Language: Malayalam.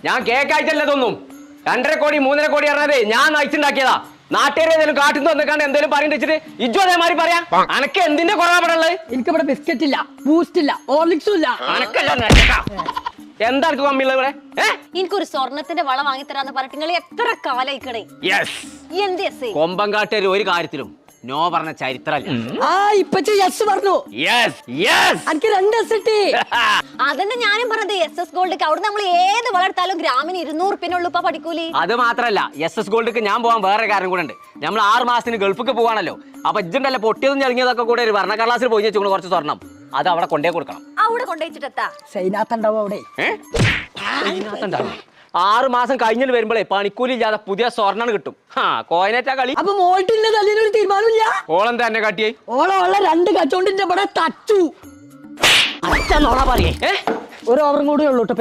ഞാൻ കേക്കായിട്ടല്ലതൊന്നും 2.5 കോടി 3.5 കോടി പറഞ്ഞതേ ഞാൻ നയിച്ചുണ്ടാക്കിയതാ. നാട്ടുകാരെ ഏതെങ്കിലും കാട്ടിൽ വന്നിക്കാണ്ട് എന്തെങ്കിലും പറയും വെച്ചിട്ട് ഇജ്ജു അതേമാതിരി പറയാം. അനക്ക് എന്തിന്റെ കുറവാണുള്ളത്? എനിക്കിവിടെ ബിസ്ക്കറ്റ് ഇല്ല, ബൂസ്റ്റ് ഇല്ല, ഹോർലിക്സും ഇല്ല. എന്താ കമ്മിയുള്ളത് ഇവിടെ? എനിക്കൊരു സ്വർണത്തിന്റെ വള വാങ്ങിത്തരാന്ന് പറഞ്ഞിട്ട് നിങ്ങൾ എത്ര കാലായിക്കണേ. കൊമ്പങ്കാട്ടേര് ഒരു കാര്യത്തിലും നോ പറഞ്ഞ ചരിത്രല്ല. ഇപ്പച്ചി യെസ് പറഞ്ഞു. എനിക്ക് 2 എസ് കിട്ടി. അതന്നെ ഞാനും പറഞ്ഞത്. SS ഗോൾഡ് അവിടെ നമ്മൾ ഏത് വളർത്താലും ഗ്രാമിന് 200 ഉറുപ്പിനുള്ളൂ ഇപ്പൊ പഠിക്കൂലി. അത് മാത്രല്ല SS ഗോൾഡിക്ക് ഞാൻ പോകാൻ വേറെ കാര്യം കൂടെ ഉണ്ട്. നമ്മൾ 6 മാസത്തിന് ഗൾഫിക്ക് പോവാണല്ലോ. അപ്പൊ ഇജ്ജുണ്ടല്ലോ പൊട്ടിയതും ചെറിയതൊക്കെ കൂടെ ഒരു ഭരണക്കടലാസിൽ പോയി വെച്ചു കുറച്ച് സ്വർണം അത് അവിടെ കൊണ്ടേ കൊടുക്കണം. അവിടെ കൊണ്ടുവച്ചിട്ടെത്താ സൈനാത്തുണ്ടാവും അവിടെ. 6 മാസം കഴിഞ്ഞിട്ട് വരുമ്പോഴേ പണിക്കൂലി ഇല്ലാതെ പുതിയ സ്വർണ്ണം കിട്ടും. കോയിനേറ്റാ കളി. അപ്പൊ മോൾട്ടിന്റെ തല്ലിനൊരു തീരുമാനമില്ല. ഓളെന്താ എന്നെ കാട്ടിയായി? ഓളമുള്ള 2 കച്ചോണ്ടിന്റെ ഇവിടെ തച്ചു. പറയേ ഒരു ഓവറും കൂടെ ഉള്ളൂ.